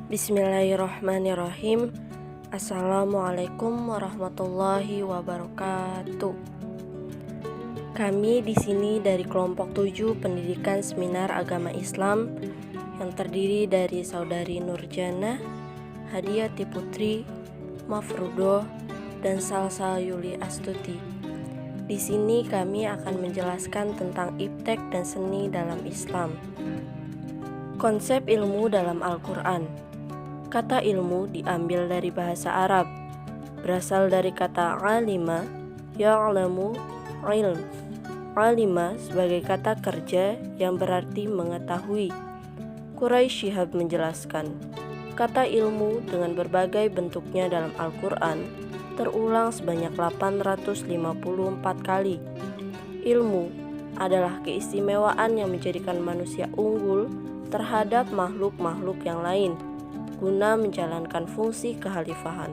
Bismillahirrahmanirrahim. Assalamualaikum warahmatullahi wabarakatuh. Kami di sini dari kelompok 7 Pendidikan Seminar Agama Islam yang terdiri dari Saudari Nurjana, Hadiyati Putri, Mafrudo, dan Salsa Yuli Astuti. Di sini kami akan menjelaskan tentang iptek dan seni dalam Islam. Konsep ilmu dalam Al-Quran. Kata ilmu diambil dari bahasa Arab, berasal dari kata alima, ya'lamu, ilm. Alima sebagai kata kerja yang berarti mengetahui. Quraisy Shihab menjelaskan, kata ilmu dengan berbagai bentuknya dalam Al-Quran terulang sebanyak 854 kali. Ilmu adalah keistimewaan yang menjadikan manusia unggul terhadap makhluk-makhluk yang lain guna menjalankan fungsi kekhalifahan.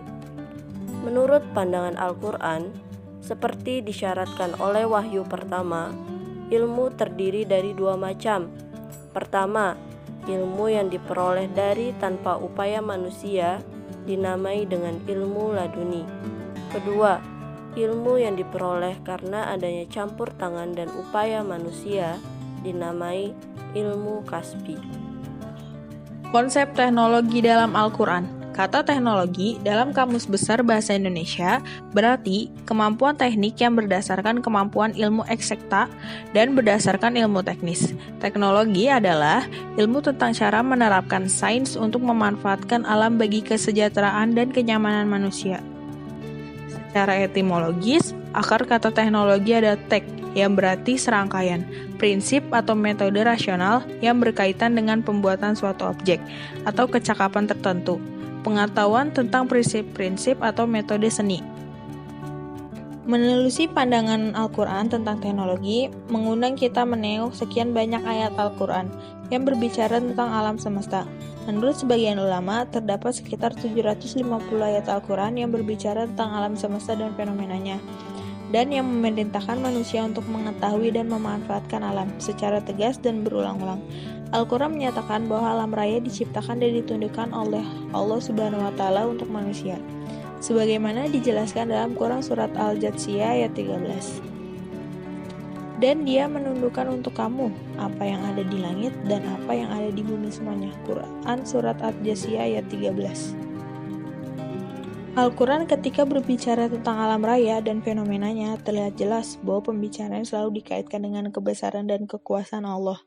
Menurut pandangan Al-Quran, seperti disyaratkan oleh wahyu pertama, ilmu terdiri dari dua macam. Pertama, ilmu yang diperoleh dari tanpa upaya manusia dinamai dengan ilmu laduni. Kedua, ilmu yang diperoleh karena adanya campur tangan dan upaya manusia dinamai ilmu kasbi. Konsep teknologi dalam Al-Quran. Kata teknologi dalam Kamus Besar Bahasa Indonesia berarti kemampuan teknik yang berdasarkan kemampuan ilmu eksakta dan berdasarkan ilmu teknis. Teknologi adalah ilmu tentang cara menerapkan sains untuk memanfaatkan alam bagi kesejahteraan dan kenyamanan manusia. Secara etimologis, akar kata teknologi ada tek, yang berarti serangkaian, prinsip atau metode rasional yang berkaitan dengan pembuatan suatu objek atau kecakapan tertentu, pengetahuan tentang prinsip-prinsip atau metode seni. Menelusuri pandangan Al-Quran tentang teknologi mengundang kita menengok sekian banyak ayat Al-Quran yang berbicara tentang alam semesta. Menurut sebagian ulama, terdapat sekitar 750 ayat Al-Quran yang berbicara tentang alam semesta dan fenomenanya, dan yang memerintahkan manusia untuk mengetahui dan memanfaatkan alam secara tegas dan berulang-ulang. Al-Quran menyatakan bahwa alam raya diciptakan dan ditundukkan oleh Allah Subhanahu wa Ta'ala untuk manusia, sebagaimana dijelaskan dalam Quran Surat Al-Jathiyah ayat 13. Dan dia menundukkan untuk kamu apa yang ada di langit dan apa yang ada di bumi semuanya. Quran Surat Al-Jathiyah ayat 13. Al-Quran ketika berbicara tentang alam raya dan fenomenanya terlihat jelas bahwa pembicaraan selalu dikaitkan dengan kebesaran dan kekuasaan Allah.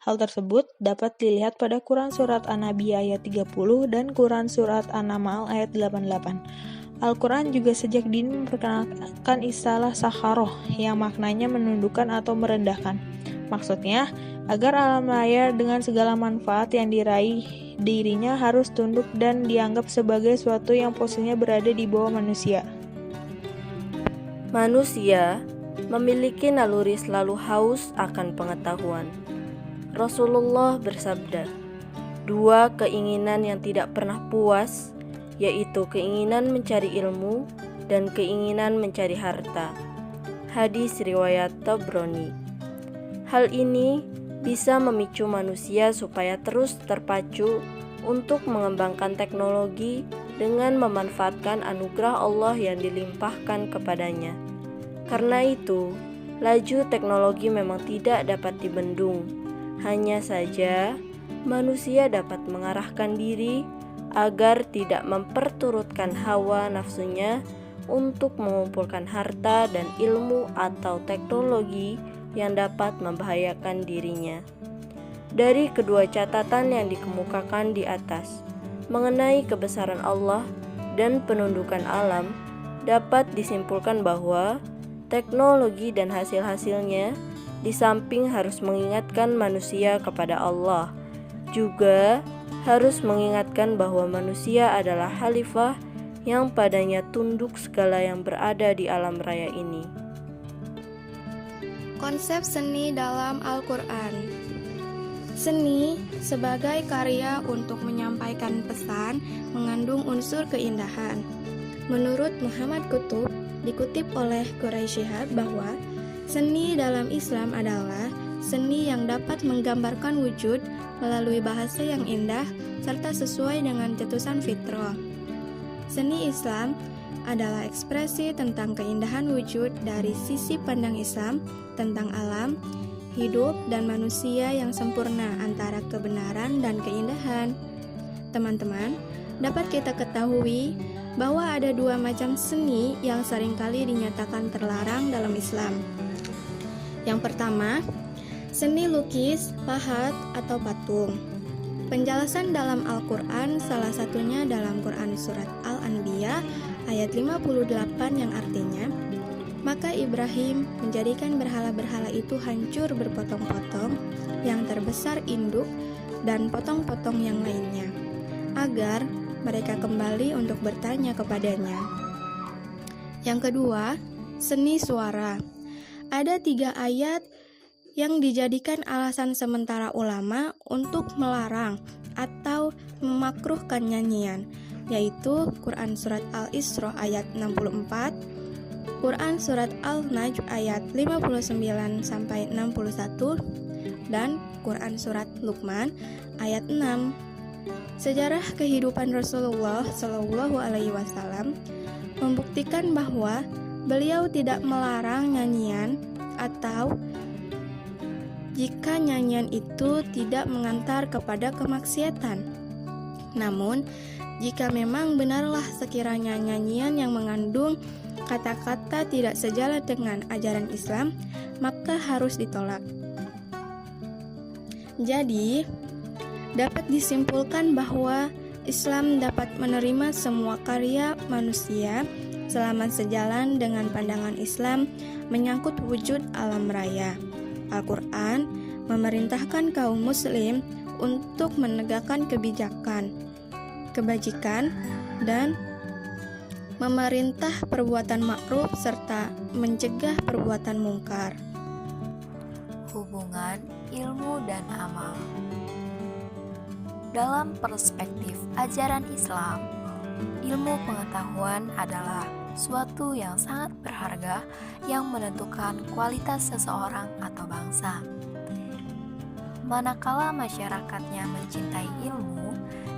Hal tersebut dapat dilihat pada Quran Surat An-Nabi ayat 30 dan Quran Surat An-Naml ayat 88. Al-Quran juga sejak dini memperkenalkan istilah sakharoh yang maknanya menundukkan atau merendahkan. Maksudnya, agar alam raya dengan segala manfaat yang diraih dirinya harus tunduk dan dianggap sebagai suatu yang posisinya berada di bawah manusia. Manusia memiliki naluri selalu haus akan pengetahuan. Rasulullah bersabda, dua keinginan yang tidak pernah puas, yaitu keinginan mencari ilmu dan keinginan mencari harta. Hadis riwayat Tabrani. Hal ini bisa memicu manusia supaya terus terpacu untuk mengembangkan teknologi dengan memanfaatkan anugerah Allah yang dilimpahkan kepadanya. Karena itu, laju teknologi memang tidak dapat dibendung. Hanya saja, manusia dapat mengarahkan diri agar tidak memperturutkan hawa nafsunya untuk mengumpulkan harta dan ilmu atau teknologi yang dapat membahayakan dirinya. Dari kedua catatan yang dikemukakan di atas mengenai kebesaran Allah dan penundukan alam, dapat disimpulkan bahwa teknologi dan hasil-hasilnya di samping harus mengingatkan manusia kepada Allah, juga harus mengingatkan bahwa manusia adalah khalifah yang padanya tunduk segala yang berada di alam raya ini. Konsep seni dalam Al-Quran. Seni sebagai karya untuk menyampaikan pesan mengandung unsur keindahan. Menurut Muhammad Qutb, dikutip oleh Quraisy Shihab bahwa seni dalam Islam adalah seni yang dapat menggambarkan wujud melalui bahasa yang indah serta sesuai dengan cetusan fitrah. Seni Islam adalah ekspresi tentang keindahan wujud dari sisi pandang Islam tentang alam, hidup, dan manusia yang sempurna antara kebenaran dan keindahan. Teman-teman, dapat kita ketahui bahwa ada dua macam seni yang seringkali dinyatakan terlarang dalam Islam. Yang pertama, seni lukis, pahat, atau patung. Penjelasan dalam Al-Quran salah satunya dalam Quran Surat Al-Anbiya ayat 58 yang artinya, maka Ibrahim menjadikan berhala-berhala itu hancur berpotong-potong, yang terbesar induk dan potong-potong yang lainnya, agar mereka kembali untuk bertanya kepadanya. Yang kedua, seni suara. Ada 3 ayat yang dijadikan alasan sementara ulama untuk melarang atau memakruhkan nyanyian, yaitu Quran Surat Al-Isra ayat 64, Quran Surat Al-Najm ayat 59-61, dan Quran Surat Luqman ayat 6. Sejarah kehidupan Rasulullah Shallallahu Alaihi Wasallam membuktikan bahwa beliau tidak melarang nyanyian atau jika nyanyian itu tidak mengantar kepada kemaksiatan. Namun, jika memang benarlah sekiranya nyanyian yang mengandung kata-kata tidak sejalan dengan ajaran Islam, maka harus ditolak. Jadi, dapat disimpulkan bahwa Islam dapat menerima semua karya manusia selama sejalan dengan pandangan Islam menyangkut wujud alam raya. Al-Quran memerintahkan kaum muslim untuk menegakkan kebijakan, kebajikan, dan memerintah perbuatan makruf serta mencegah perbuatan mungkar. Hubungan ilmu dan amal. Dalam perspektif ajaran Islam, ilmu pengetahuan adalah suatu yang sangat berharga yang menentukan kualitas seseorang atau bangsa. Manakala masyarakatnya mencintai ilmu,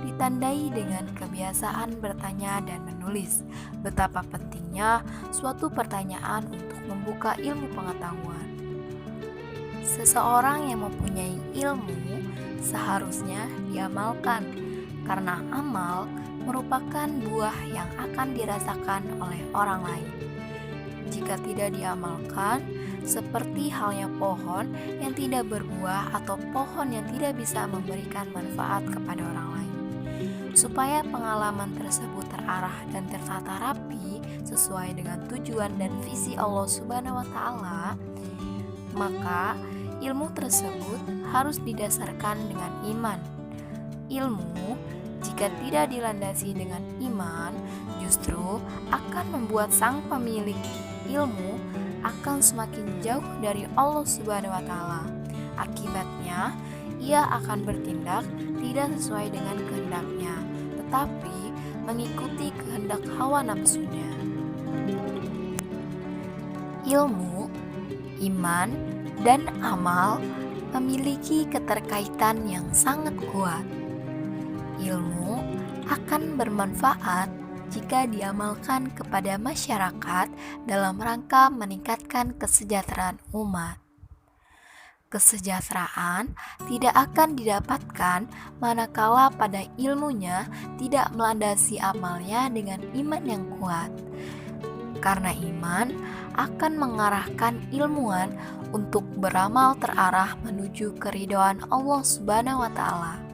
ditandai dengan kebiasaan bertanya dan menulis. Betapa pentingnya suatu pertanyaan untuk membuka ilmu pengetahuan. Seseorang yang mempunyai ilmu seharusnya diamalkan, karena amal merupakan buah yang akan dirasakan oleh orang lain. Jika tidak diamalkan, seperti halnya pohon yang tidak berbuah atau pohon yang tidak bisa memberikan manfaat kepada orang lain. Supaya pengalaman tersebut terarah dan tertata rapi sesuai dengan tujuan dan visi Allah Subhanahu wa Ta'ala, maka ilmu tersebut harus didasarkan dengan iman. Ilmu jika tidak dilandasi dengan iman, justru akan membuat sang pemilik ilmu akan semakin jauh dari Allah Subhanahu wa Ta'ala. Akibatnya, ia akan bertindak tidak sesuai dengan kehendaknya, tetapi mengikuti kehendak hawa nafsunya. Ilmu, iman, dan amal memiliki keterkaitan yang sangat kuat. Ilmu akan bermanfaat jika diamalkan kepada masyarakat dalam rangka meningkatkan kesejahteraan umat. Kesejahteraan tidak akan didapatkan manakala pada ilmunya tidak melandasi amalnya dengan iman yang kuat. Karena iman akan mengarahkan ilmuwan untuk beramal terarah menuju keridhaan Allah Subhanahu wa Ta'ala.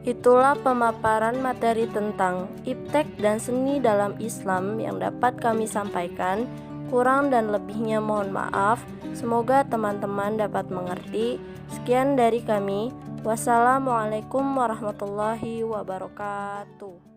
Itulah pemaparan materi tentang iptek dan seni dalam Islam yang dapat kami sampaikan. Kurang dan lebihnya mohon maaf. Semoga teman-teman dapat mengerti. Sekian dari kami. Wassalamualaikum warahmatullahi wabarakatuh.